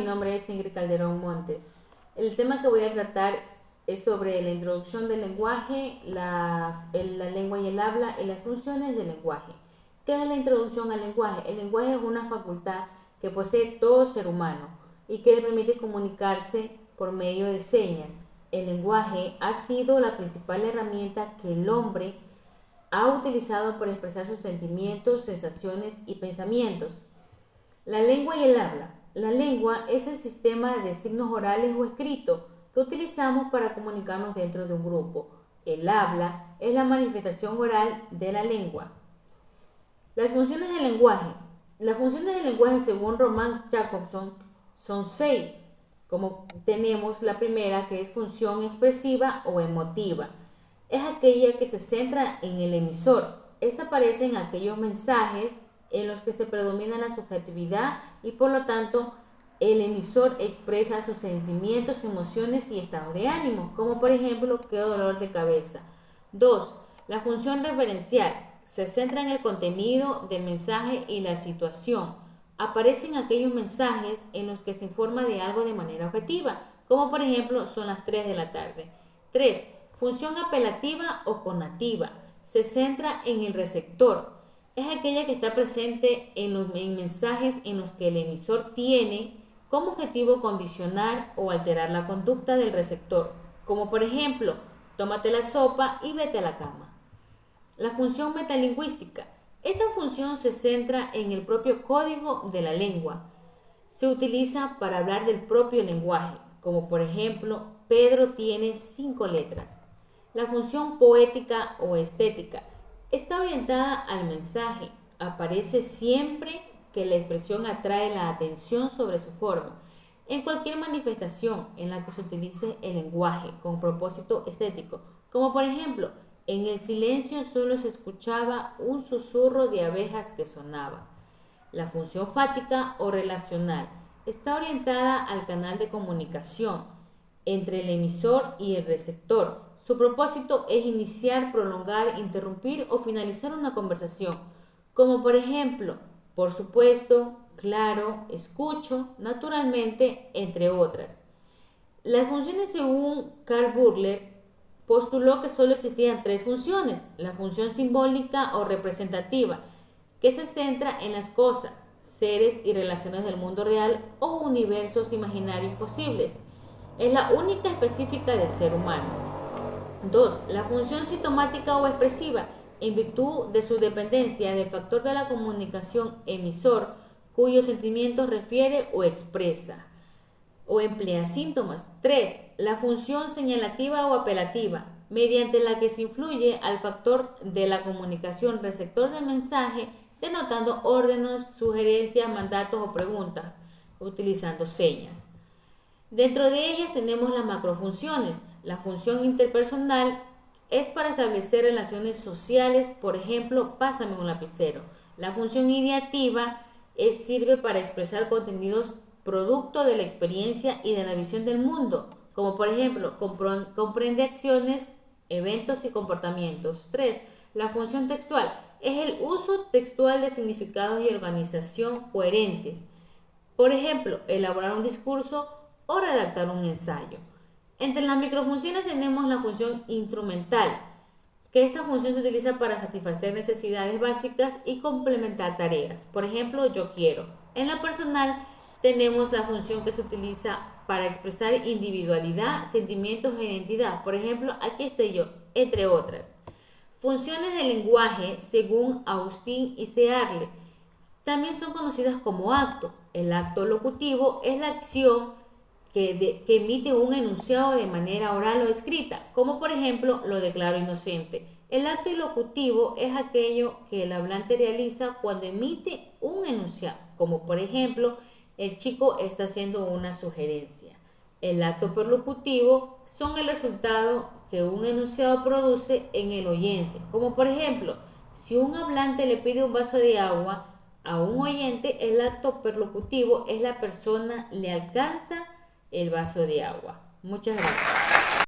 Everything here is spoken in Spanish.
mi nombre es Ingrid Calderón Montes. El tema que voy a tratar es sobre la introducción del lenguaje, la lengua y el habla y las funciones del lenguaje. ¿Qué es la introducción al lenguaje? El lenguaje es una facultad que posee todo ser humano y que le permite comunicarse por medio de señas. El lenguaje ha sido la principal herramienta que el hombre ha utilizado para expresar sus sentimientos, sensaciones y pensamientos. La lengua y el habla. La lengua es el sistema de signos orales o escritos que utilizamos para comunicarnos dentro de un grupo. El habla es la manifestación oral de la lengua. Las funciones del lenguaje. Las funciones del lenguaje, según Roman Jacobson, son 6. Como tenemos la primera, que es función expresiva o emotiva. Es aquella que se centra en el emisor. Esta aparece en aquellos mensajes en los que se predomina la subjetividad y por lo tanto el emisor expresa sus sentimientos, emociones y estados de ánimo, como por ejemplo, qué dolor de cabeza. 2. La función referencial se centra en el contenido del mensaje y la situación. Aparecen aquellos mensajes en los que se informa de algo de manera objetiva, como por ejemplo, son las 3 de la tarde. 3. Función apelativa o conativa. Se centra en el receptor. Es aquella que está presente en mensajes en los que el emisor tiene como objetivo condicionar o alterar la conducta del receptor, como por ejemplo, tómate la sopa y vete a la cama. La función metalingüística. Esta función se centra en el propio código de la lengua. Se utiliza para hablar del propio lenguaje, como por ejemplo, Pedro tiene 5 letras. La función poética o estética está orientada al mensaje. Aparece siempre que la expresión atrae la atención sobre su forma. En cualquier manifestación en la que se utilice el lenguaje con propósito estético, como por ejemplo, en el silencio solo se escuchaba un susurro de abejas que sonaba. La función fática o relacional está orientada al canal de comunicación entre el emisor y el receptor. Su propósito es iniciar, prolongar, interrumpir o finalizar una conversación, como por ejemplo, por supuesto, claro, escucho, naturalmente, entre otras. Las funciones, según Carl Burler, postuló que solo existían 3 funciones: la función simbólica o representativa, que se centra en las cosas, seres y relaciones del mundo real o universos imaginarios posibles. Es la única específica del ser humano. 2. La función sintomática o expresiva, en virtud de su dependencia del factor de la comunicación emisor, cuyos sentimientos refiere o expresa o emplea síntomas. 3. La función señalativa o apelativa, mediante la que se influye al factor de la comunicación receptor del mensaje, denotando órdenes, sugerencias, mandatos o preguntas, utilizando señas. Dentro de ellas tenemos las macrofunciones. La función interpersonal es para establecer relaciones sociales, por ejemplo, pásame un lapicero. La función ideativa sirve para expresar contenidos producto de la experiencia y de la visión del mundo, como por ejemplo, comprende acciones, eventos y comportamientos. 3. La función textual es el uso textual de significados y organización coherentes. Por ejemplo, elaborar un discurso o redactar un ensayo. Entre las microfunciones tenemos la función instrumental, que esta función se utiliza para satisfacer necesidades básicas y complementar tareas. Por ejemplo, yo quiero. En la personal tenemos la función que se utiliza para expresar individualidad, sentimientos e identidad. Por ejemplo, aquí estoy yo, entre otras. Funciones del lenguaje, según Austin y Searle, también son conocidas como acto. El acto locutivo es la acción que emite un enunciado de manera oral o escrita, como por ejemplo lo declaro inocente. El acto ilocutivo es aquello que el hablante realiza cuando emite un enunciado, como por ejemplo el chico está haciendo una sugerencia. El acto perlocutivo son el resultado que un enunciado produce en el oyente, como por ejemplo, si un hablante le pide un vaso de agua a un oyente, el acto perlocutivo es la persona le alcanza el vaso de agua. Muchas gracias.